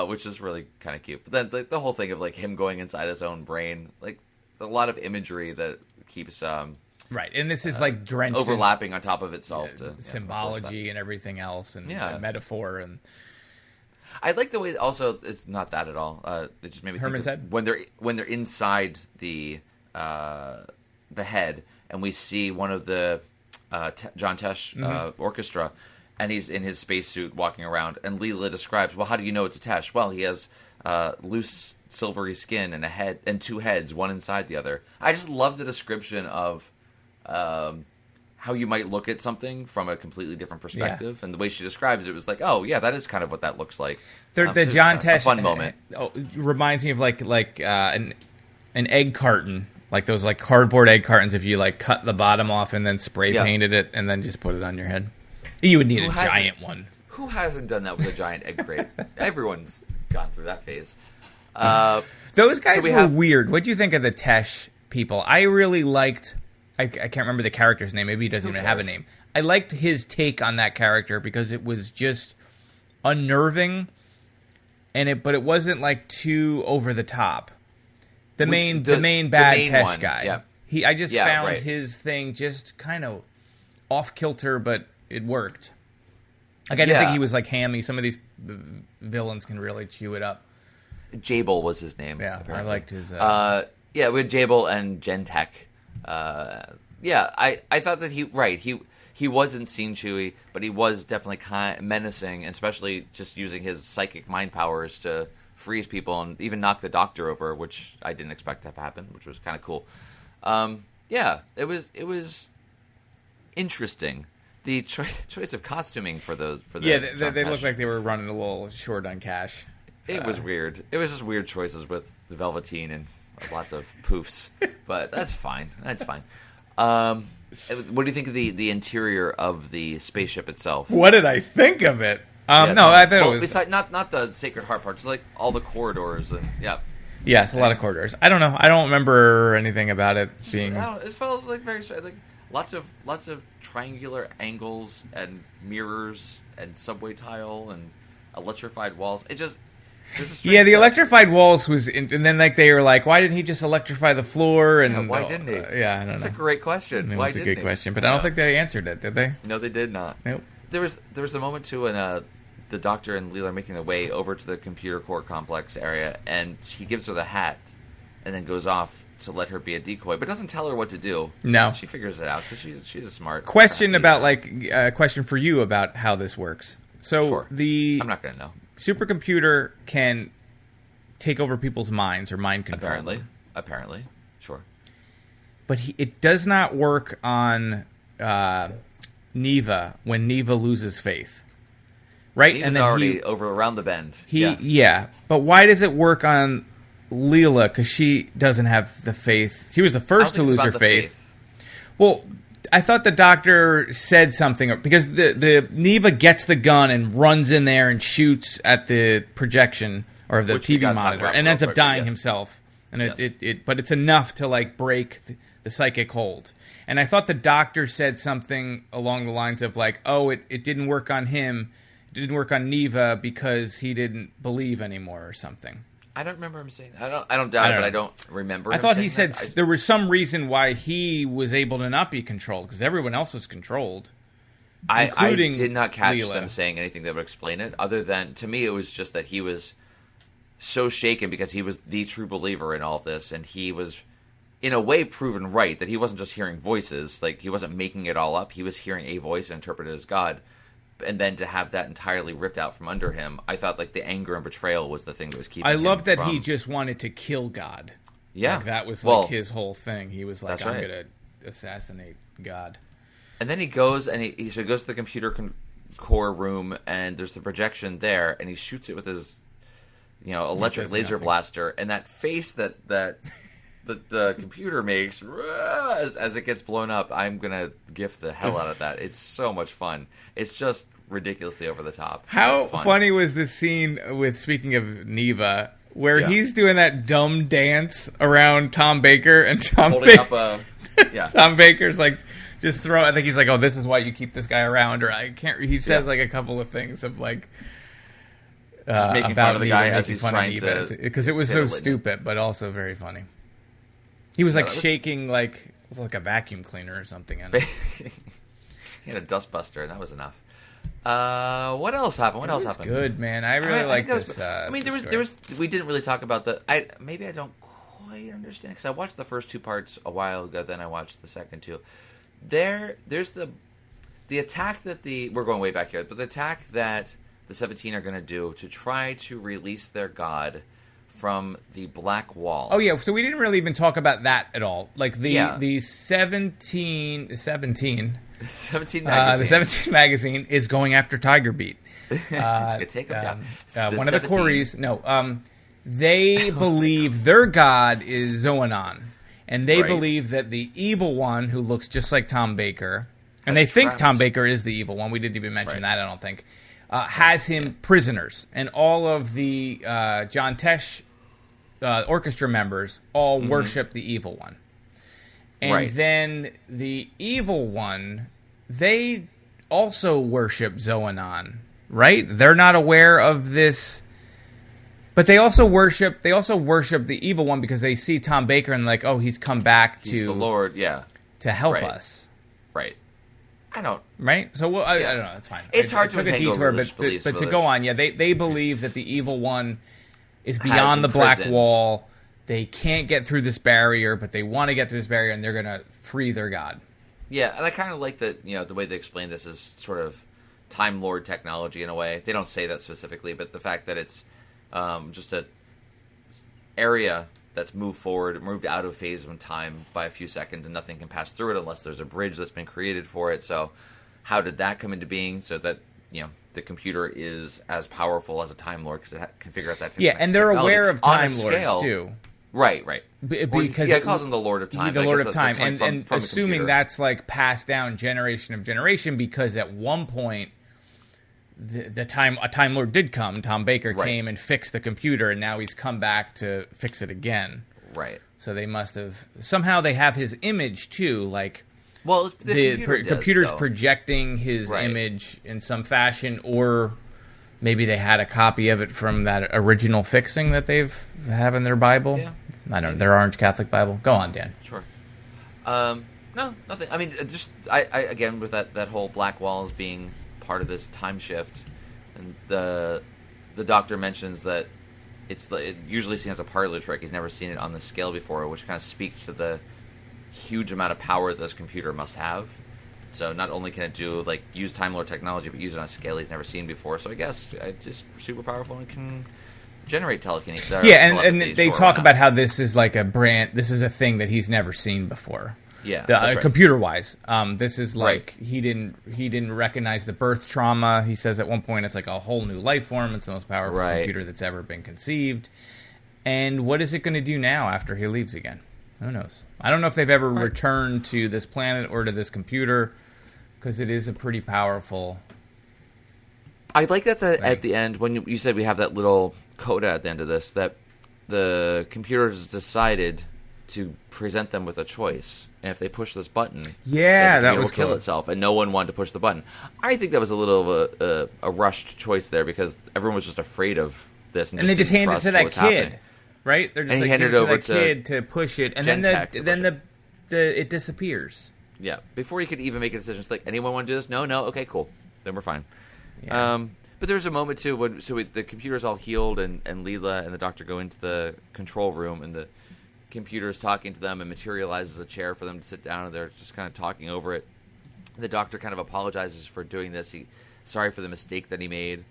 which is really kind of cute. But then the whole thing of like him going inside his own brain, like a lot of imagery that keeps right, and this is like drenched overlapping on top of itself to symbology and everything else, and metaphor and. I like the way also it's not that at all. It just made me Herman's think of when they're inside the head, and we see one of the John Tesh orchestra, and he's in his spacesuit walking around, and Leela describes, well, how do you know it's a Tesh? Well, he has loose silvery skin and a head and two heads, one inside the other. I just love the description of how you might look at something from a completely different perspective, and the way she describes it was like, oh yeah, that is kind of what that looks like. The John Tesh a fun moment. Reminds me of like an egg carton, like those like cardboard egg cartons. If you like cut the bottom off and then spray painted it and then just put it on your head, you would need a giant one. Who hasn't done that with a giant egg crate? Everyone's gone through that phase. Those guys were weird. What do you think of the Tesh people? I really liked. I can't remember the character's name. Maybe he doesn't even have a name. I liked his take on that character because it was just unnerving, but it wasn't like too over the top. The main bad Tesh one, guy. Yeah. I just found his thing just kind of off kilter, but it worked. Like I didn't think he was like hammy. Some of these villains can really chew it up. Jabel was his name. Yeah, apparently. I liked his. We had Jabel and Gentech. I thought that he wasn't seen Chewy, but he was definitely kind of menacing, especially just using his psychic mind powers to freeze people and even knock the Doctor over, which I didn't expect to have happen, which was kind of cool. It was interesting. The choice of costuming for the they looked like they were running a little short on cash. It was weird. It was just weird choices with the Velveteen and lots of poofs, but that's fine. That's fine. What do you think of the interior of the spaceship itself? What did I think of it? I thought it was besides, not the Sacred Heart part, just like all the corridors and Yes, a lot of corridors. I don't know. I don't remember anything about it being. It felt like very strange. Like lots of triangular angles and mirrors and subway tile and electrified walls. It just. The electrified walls was, and then like they were like, why didn't he just electrify the floor? And why didn't he? I don't know. That's a great question. Why didn't he? That's a good question, but I don't think they answered it, did they? No, they did not. Nope. There was a moment too when the Doctor and Leela are making their way over to the computer core complex area, and he gives her the hat, and then goes off to let her be a decoy, but doesn't tell her what to do. No, she figures it out because she's a smart. Question about a question for you about how this works. So sure. I'm not going to know. Supercomputer can take over people's minds or mind control. Apparently, sure. But it does not work on Neva when Neva loses faith, right? Neva's and then already over around the bend. But why does it work on Leela? Because she doesn't have the faith. She was the first to lose her faith. Well, I thought the Doctor said something because the Neva gets the gun and runs in there and shoots at the projection or the TV monitor and ends up dying himself. And but it's enough to like break the psychic hold. And I thought the Doctor said something along the lines of like, oh, it didn't work on him. It didn't work on Neva because he didn't believe anymore or something. I don't remember him saying that. I don't doubt it, but I don't remember I thought he said there was some reason why he was able to not be controlled, because everyone else was controlled. I including did not catch Leela. them saying anything that would explain it, other than, to me, it was just that he was so shaken because he was the true believer in all of this, and he was, in a way, proven right, that he wasn't just hearing voices, like, he wasn't making it all up, he was hearing a voice and interpreted as God, and then to have that entirely ripped out from under him, I thought, like, the anger and betrayal was the thing that was keeping him love that from... he just wanted to kill God. Yeah. Like, that was, like, his whole thing. He was like, that's I'm right. going to assassinate God. And then he goes and he goes to the computer core room, and there's the projection there, and he shoots it with his, electric laser blaster, and that face that the computer makes as it gets blown up, I'm gonna gif the hell out of that. It's so much fun. It's just ridiculously over the top. How funny was this scene with, speaking of Neva, where he's doing that dumb dance around Tom Baker, and Tom Baker's like, just throw. I think he's like, "Oh, this is why you keep this guy around," or I can't. He says like a couple of things of like just making about fun of the Neva, guy as he's trying to, because it was so stupid, but also very funny. He was like shaking like a vacuum cleaner or something. He had a dustbuster, and that was enough. What else happened? What else happened? Good, man. I really like this. There was. We didn't really talk about maybe I don't quite understand, because I watched the first two parts a while ago. Then I watched the second two. There's the attack that we're going way back here, but the attack that the 17 are going to do to try to release their god from the Black Wall. Oh yeah, so we didn't really even talk about that at all. Like the 17 magazine. The 17 magazine is going after Tiger Beat. It's going to take them down. One of the Corys. No, they believe their god is Zoanon. And they believe that the evil one, who looks just like Tom Baker, and they think Tom Baker is the evil one. We didn't even mention that, I don't think. Has him prisoners. And all of the John Tesh orchestra members all worship the evil one. And then the evil one, they also worship Zoanon, right? They're not aware of this. But they also worship the evil one because they see Tom Baker and like, oh, he's come back he's the Lord, to help us. Right. I don't. Right? So I don't know. It's fine. It's hard to take over but to go on, they believe that the evil one is beyond the Black Wall. They can't get through this barrier, but they want to get through this barrier, and they're going to free their god. Yeah, and I kind of like that. The way they explain this is sort of Time Lord technology in a way. They don't say that specifically, but the fact that it's just a area that's moved out of phase of time by a few seconds, and nothing can pass through it unless there's a bridge that's been created for it. So how did that come into being? So that the computer is as powerful as a Time Lord because it can figure out that technology. Yeah, and they're aware of Time Lords too. Right. Because it calls him the Lord of Time. The Lord of Time, and assuming that's like passed down generation of generation, because at one point a Time Lord did come. Tom Baker came and fixed the computer, and now he's come back to fix it again. Right. So they must have somehow they have his image too, like. Well, the computer's projecting his image in some fashion, or maybe they had a copy of it from that original fixing that have in their Bible. Yeah. I don't know, their Orange Catholic Bible. Go on, Dan. Sure. No, nothing. I mean, I again, with that whole Black Wall as being part of this time shift, and the Doctor mentions that it usually seen as a parlor trick. He's never seen it on this scale before, which kind of speaks to the huge amount of power this computer must have. So not only can it use Time Lord technology, but use it on a scale he's never seen before. So I guess it's just super powerful and can generate telekinesis. Yeah, and they talk about how this is like this is a thing that he's never seen before. Yeah, computer-wise, this is like he didn't recognize the birth trauma. He says at one point it's like a whole new life form. It's the most powerful computer that's ever been conceived. And what is it going to do now after he leaves again? Who knows? I don't know if they've ever returned to this planet or to this computer, because it is a pretty powerful. I like that at the end, when you said we have that little coda at the end of this, that the computers decided to present them with a choice, and if they push this button, that will kill itself, and no one wanted to push the button. I think that was a little of a rushed choice there, because everyone was just afraid of this, and they just handed it to that kid. Happening. Right? They're just handed it over to that kid to push it, and then it disappears. Yeah, before he could even make a decision, it's like, anyone want to do this? No, okay, cool. Then we're fine. Yeah. But there's a moment, too, when the computer's all healed, and Leela and the doctor go into the control room, and the computer's talking to them and materializes a chair for them to sit down, and they're just kind of talking over it. The doctor kind of apologizes for doing this. He's sorry for the mistake that he made.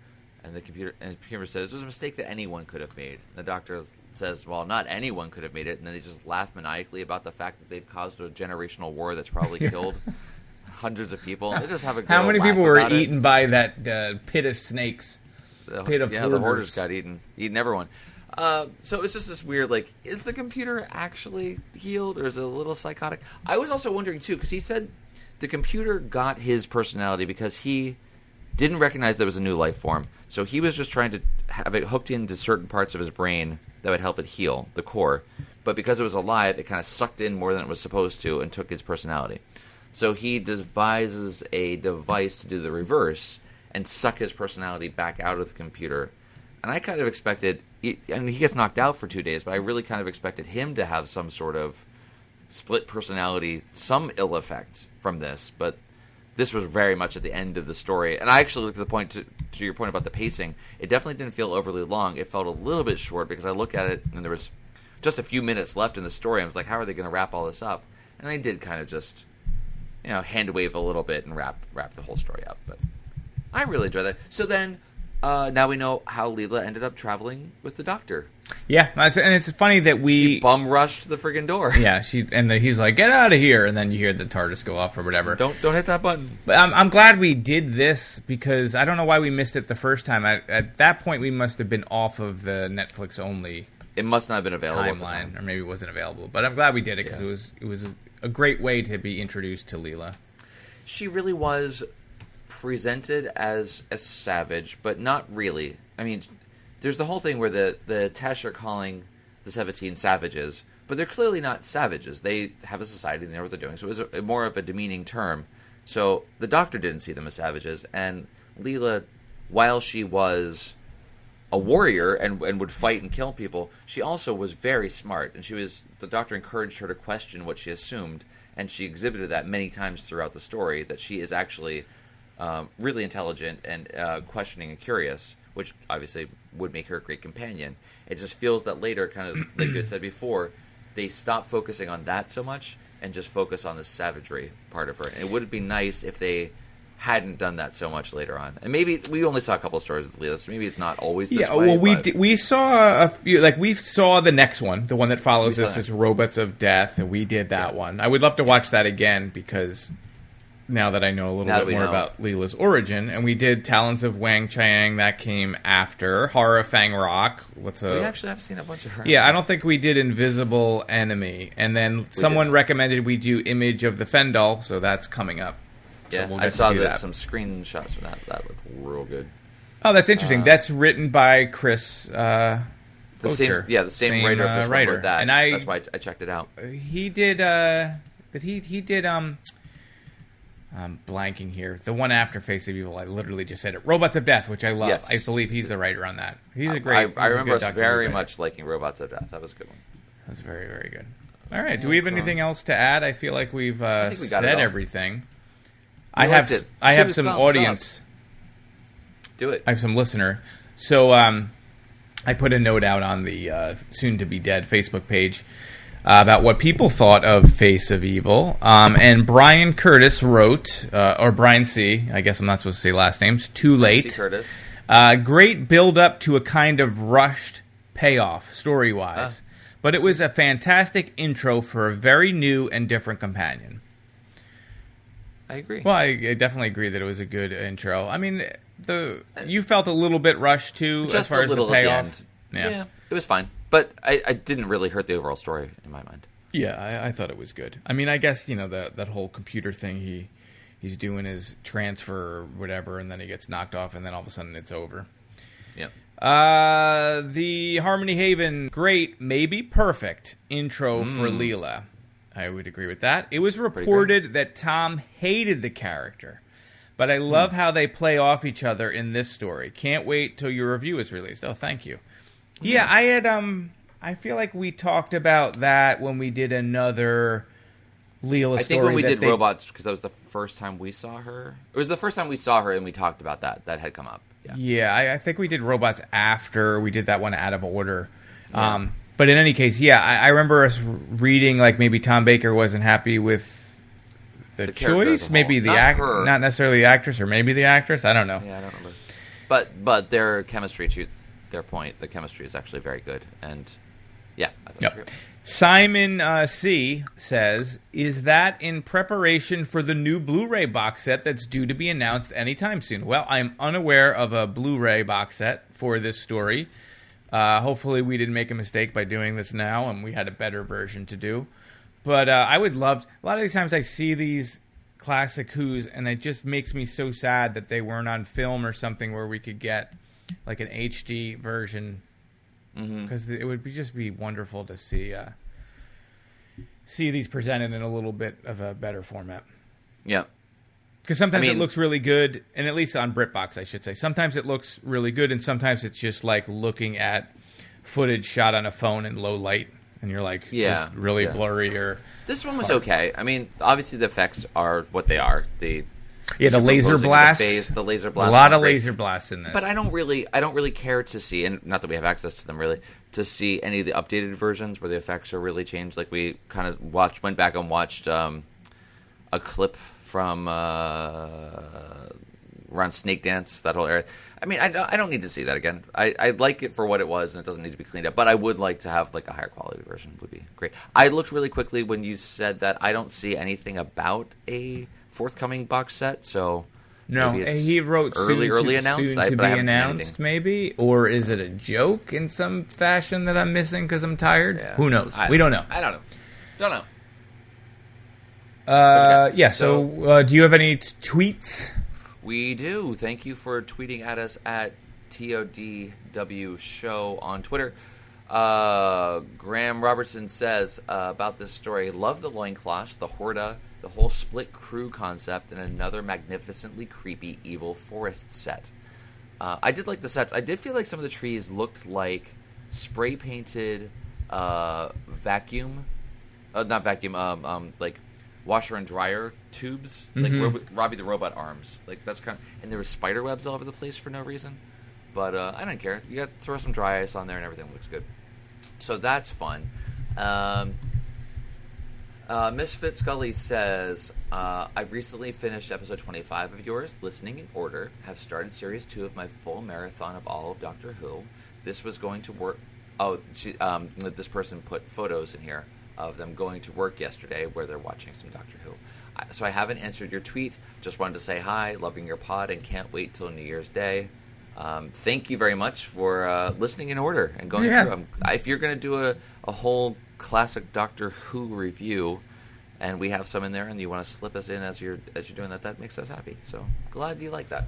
And the computer says, it was a mistake that anyone could have made. And the doctor says, well, not anyone could have made it. And then they just laugh maniacally about the fact that they've caused a generational war that's probably killed hundreds of people. They just have a good How many laugh people were about it. eaten by that pit of snakes? Pit of the hoarders got eaten everyone. So it's just this weird, like, is the computer actually healed, or is it a little psychotic? I was also wondering, too, because he said the computer got his personality because he didn't recognize there was a new life form. So he was just trying to have it hooked into certain parts of his brain that would help it heal, the core. But because it was alive, it kind of sucked in more than it was supposed to and took its personality. So he devises a device to do the reverse and suck his personality back out of the computer. And I kind of expected, and he gets knocked out for 2 days, but I really kind of expected him to have some sort of split personality, some ill effect from this. But this was very much at the end of the story. And I actually looked at the point, to your point about the pacing, it definitely didn't feel overly long. It felt a little bit short because I looked at it and there was just a few minutes left in the story. I was like, how are they going to wrap all this up? And they did kind of just, hand wave a little bit and wrap the whole story up. But I really enjoyed that. So then, now we know how Leela ended up traveling with the doctor. Yeah, and it's funny that she bum rushed the friggin' door. Yeah, he's like, get out of here, and then you hear the TARDIS go off or whatever. Don't hit that button. But I'm glad we did this because I don't know why we missed it the first time. At that point, we must have been off of the Netflix only. It must not have been available timeline, at the time. Or maybe it wasn't available. But I'm glad we did it because it was a great way to be introduced to Leela. She really was presented as a savage, but not really. I mean, there's the whole thing where the Tesh are calling the 17 savages, but they're clearly not savages. They have a society, they know what they're doing, so it was more of a demeaning term. So the Doctor didn't see them as savages, and Leela, while she was a warrior and would fight and kill people, she also was very smart, and the Doctor encouraged her to question what she assumed, and she exhibited that many times throughout the story, that she is actually really intelligent and questioning and curious, which obviously would make her a great companion. It just feels that later, kind of like you had said before, they stop focusing on that so much and just focus on the savagery part of her. And it would be nice if they hadn't done that so much later on. And maybe we only saw a couple of stories with Leela, so maybe it's not always this way. Yeah, well, we saw a few, like we saw the next one, the one that follows this is Robots of Death, and we did that one. I would love to watch that again because now that I know a little bit more about Leela's origin, and we did Talons of Wang Chiang, that came after Horror of Fang Rock. We actually have seen a bunch of her. Yeah, I don't think we did Invisible Enemy, and then someone recommended we do Image of the Fendal, so that's coming up. Yeah, so I saw some screenshots of that. That looked real good. Oh, that's interesting. That's written by Chris Boucher. The same writer of this one wrote that. And that's why I checked it out. He did. He did. I'm blanking here. The one after Face of Evil, I literally just said it. Robots of Death, which I love. Yes. I believe he's the writer on that. He's a great. I remember us very much liking Robots of Death. That was a good one. That was very, very good. All right. Do we have anything else to add? I feel like we've said everything. I have some audience. Do it. I have some listener. So I put a note out on the Soon to Be Dead Facebook page about what people thought of Face of Evil. And Brian Curtis wrote, or Brian C., I guess I'm not supposed to say last names, Too Late. C. Curtis. Great build-up to a kind of rushed payoff, story-wise. But it was a fantastic intro for a very new and different companion. I agree. Well, I definitely agree that it was a good intro. I mean, you felt a little bit rushed, too, just as far as the payoff. Yeah, it was fine. But I didn't really hurt the overall story in my mind. Yeah, I thought it was good. I mean, I guess, that whole computer thing he's doing his transfer or whatever, and then he gets knocked off, and then all of a sudden it's over. Yep. The Harmony Haven, great, maybe perfect intro for Leela. I would agree with that. It was reported that Tom hated the character, but I love how they play off each other in this story. Can't wait till your review is released. Oh, thank you. Yeah, I had I feel like we talked about that when we did another Leela story. I think when we that did they- robots, because that was the first time we saw her. It was the first time we saw her, and we talked about that. That had come up. Yeah. Yeah, I think we did robots after we did that one out of order. But in any case, yeah, I remember us reading like maybe Tom Baker wasn't happy with the character as choice, a maybe whole. the Not her. not necessarily the actress, or maybe the actress. I don't know. Yeah, I don't remember. But their chemistry, to their point, the chemistry is actually very good, and yeah, I thought it was great. Simon C. says, is that in preparation for the new Blu-ray box set that's due to be announced anytime soon? Well, I'm unaware of a Blu-ray box set for this story. Hopefully we didn't make a mistake by doing this now and we had a better version to do. But I would love... A lot of these times I see these classic Who's and it just makes me so sad that they weren't on film or something where we could get like an HD version, because it would just be wonderful to see these presented in a little bit of a better format. Yeah. Because sometimes it looks really good, and at least on BritBox, I should say. Sometimes it looks really good, and sometimes it's just like looking at footage shot on a phone in low light, and you're like, just really blurry. Or this one was okay. I mean, obviously the effects are what they are. The laser blast, the laser blast, a lot of laser blasts in this. But I don't really care to see, and not that we have access to them really, to see any of the updated versions where the effects are really changed. Like we kind of went back and watched a clip from around Snake Dance, that whole area. I mean, I don't need to see that again. I like it for what it was, and it doesn't need to be cleaned up. But I would like to have like a higher quality version. Would be great. I looked really quickly when you said that. I don't see anything about a forthcoming box set. So no, maybe it's he wrote early announced. Soon to but be I haven't seen announced, anything. maybe, or is it a joke in some fashion that I'm missing because I'm tired? Yeah. Who knows? We don't know. I don't know. Don't know. Yeah. So, do you have any tweets? We do. Thank you for tweeting at us at TODW Show on Twitter. Graham Robertson says about this story, love the loincloths, the Horda, the whole split crew concept, and another magnificently creepy evil forest set. I did like the sets. I did feel like some of the trees looked like spray painted like washer and dryer tubes, like Robbie the Robot arms. Like that's kind of, and there was spider webs all over the place for no reason. But I don't care. You got to throw some dry ice on there and everything looks good. So that's fun. Misfit Scully says, I've recently finished episode 25 of yours, listening in order. Have started series 2 of my full marathon of all of Doctor Who. This was going to work. Oh, this person put photos in here of them going to work yesterday where they're watching some Doctor Who. So I haven't answered your tweet. Just wanted to say hi, loving your pod, and can't wait till New Year's Day. Thank you very much for listening in order and going through. If you're going to do a whole classic Doctor Who review, and we have some in there, and you want to slip us in as you're doing that makes us happy. So glad you like that.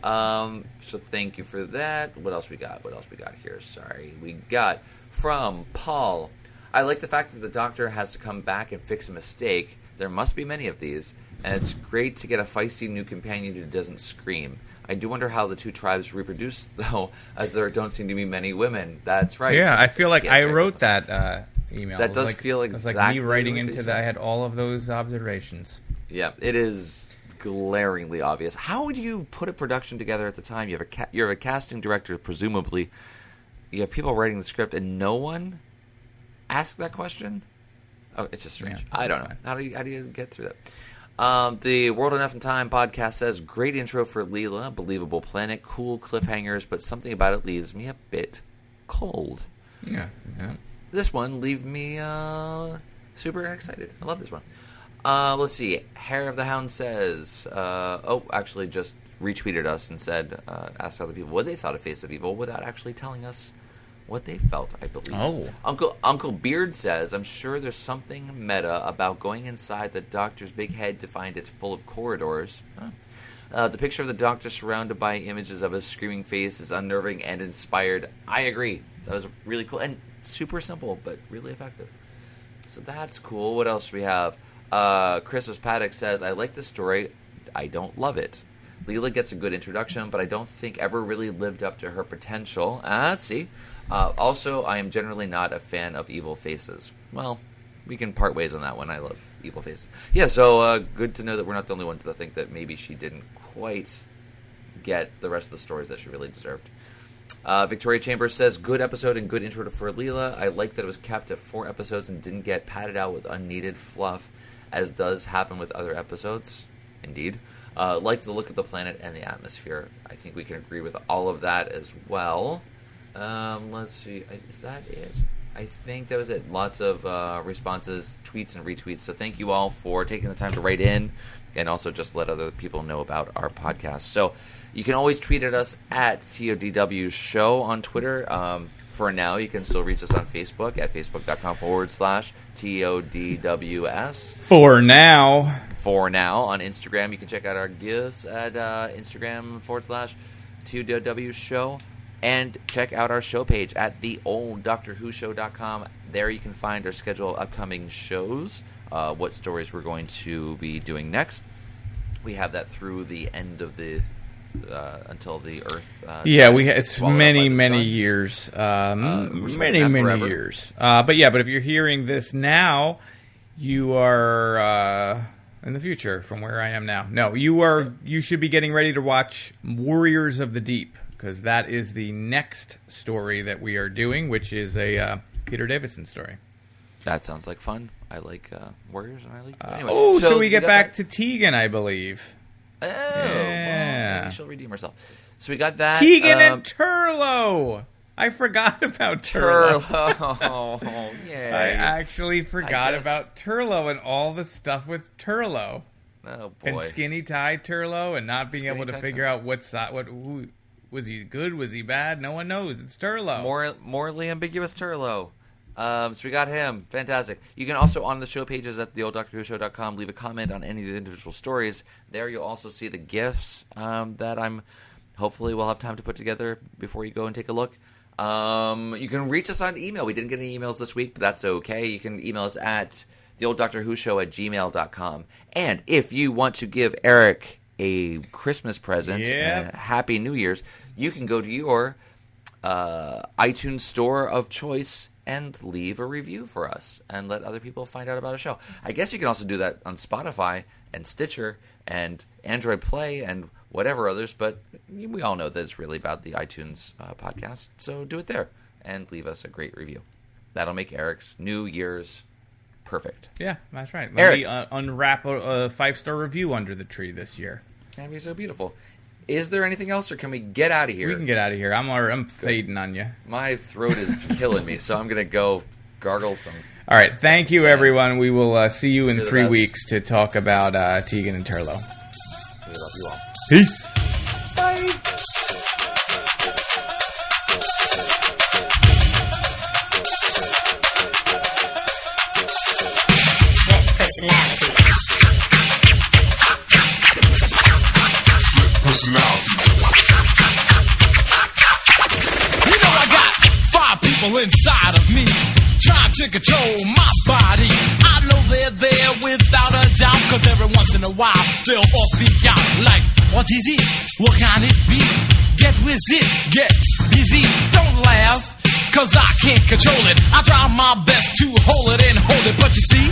So thank you for that. What else we got here? Sorry, we got from Paul. I like the fact that the Doctor has to come back and fix a mistake. There must be many of these, and it's great to get a feisty new companion who doesn't scream. I do wonder how the two tribes reproduce, though, as there don't seem to be many women. That's right. Yeah, I feel like I wrote that email. That does feel exactly it's like me writing like into that. I had all of those observations. Yeah, it is glaringly obvious. How would you put a production together at the time? You have you're a casting director, presumably. You have people writing the script, and no one asked that question. Oh, it's just strange. I don't know. How do you get through that? The World Enough in Time podcast says, great intro for Leela, believable planet, cool cliffhangers, but something about it leaves me a bit cold. Yeah. This one leaves me super excited. I love this one. Let's see. Hair of the Hound says, actually just retweeted us and said, asked other people what they thought of Face of Evil without actually telling us what they felt, I believe. Oh. Uncle Beard says, I'm sure there's something meta about going inside the Doctor's big head to find it's full of corridors. The picture of the Doctor surrounded by images of his screaming face is unnerving and inspired. I agree. That was really cool and super simple, but really effective. So that's cool. What else do we have? Christmas Paddock says, I like the story. I don't love it. Leela gets a good introduction, but I don't think ever really lived up to her potential. See? Also, I am generally not a fan of evil faces. Well, we can part ways on that one. I love Evil Faces. Yeah, so good to know that we're not the only ones that think that maybe she didn't quite get the rest of the stories that she really deserved. Victoria Chambers says, good episode and good intro for Leela. I like that it was kept at 4 episodes and didn't get padded out with unneeded fluff, as does happen with other episodes. Indeed. Liked the look of the planet and the atmosphere. I think we can agree with all of that as well. Let's see. Is that it? I think that was it. Lots of responses, tweets, and retweets. So thank you all for taking the time to write in and also just let other people know about our podcast. So you can always tweet at us at TODW Show on Twitter. For now, you can still reach us on Facebook at facebook.com/TODWS. For now. On Instagram, you can check out our gifts at Instagram/TODW Show. And check out our show page at theolddoctorwhoshow.com. There you can find our schedule of upcoming shows, what stories we're going to be doing next. We have that through the end of the until the Earth. It's many years, many years. But if you're hearing this now, you are in the future from where I am now. No, you should be getting ready to watch Warriors of the Deep, because that is the next story that we are doing, which is a Peter Davison story. That sounds like fun. I like Warriors, and I like... Anyway, so we get back to Tegan, I believe. Oh, yeah. Well, maybe she'll redeem herself. So we got that. Tegan and Turlo! I forgot about Turlo. Oh, yay. I actually forgot about Turlo and all the stuff with Turlo. Oh, boy. And Skinny Tie Turlo, and not being able to figure out who... Was he good? Was he bad? No one knows. It's Turlo. Morally ambiguous Turlo. So we got him. Fantastic. You can also, on the show pages at theolddoctorwhoshow.com, leave a comment on any of the individual stories. There you'll also see the GIFs that hopefully we'll have time to put together before you go and take a look. You can reach us on email. We didn't get any emails this week, but that's okay. You can email us at theolddoctorwhoshow@gmail.com. And if you want to give Eric a Christmas present and Happy New Year's, you can go to your iTunes store of choice and leave a review for us and let other people find out about a show. I guess you can also do that on Spotify and Stitcher and Android Play and whatever others, but we all know that it's really about the iTunes podcast, so do it there and leave us a great review. That'll make Eric's New Year's perfect. Yeah, that's right. Let me unwrap a 5-star review under the tree this year. That'd be so beautiful. Is there anything else, or can we get out of here? We can get out of here. I'm fading on you. My throat is killing me, so I'm going to go gargle some. All right. Thank you, everyone. We will see you in 3 weeks to talk about Tegan and Turlo. We love you all. Peace. Bye. You know I got 5 people inside of me trying to control my body. I know they're there without a doubt, cause every once in a while they'll all speak out like, what is it? What can it be? Get with it, get busy, don't laugh, cause I can't control it. I try my best to hold it and hold it, but you see,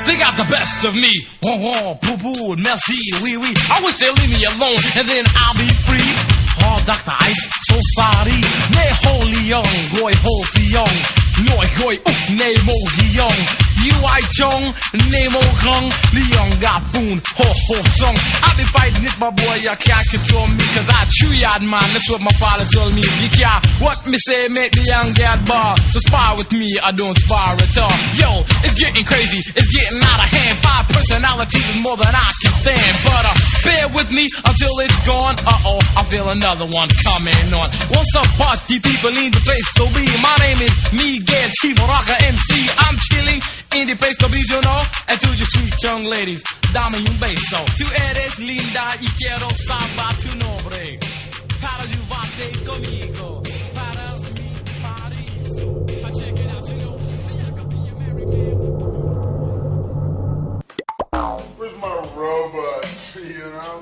they got the best of me. Oh, poo-poo, merci, oui, oui. I wish they'd leave me alone, and then I'll be free. Oh, Dr. Ice, so sorry. Ne holy young, goy ho young. Noi goy ne mo young. You I chong, ne mo kung. The young got foon, ho song. I be fighting it, my boy, you can't control me, cause I chew yard man. That's what my father told me. You can't, what me say, make the young get bar. So spar with me, I don't spar at all. Yo, it's getting crazy, it's getting out of hand. 5 personalities is more than I can stand. But bear with me until it's gone. Uh-oh, I feel another one coming on. What's up, party people in the place to be? My name is Miguel Chivo Rocker MC. I'm chilling in the place to be, you know. And to you sweet young ladies, dame un beso. Tú eres linda y quiero saber tu nombre. Para ayudarte conmigo. Para mi paraíso. Check it out, you know. See, I could be a merry man. Where's my robot, you know?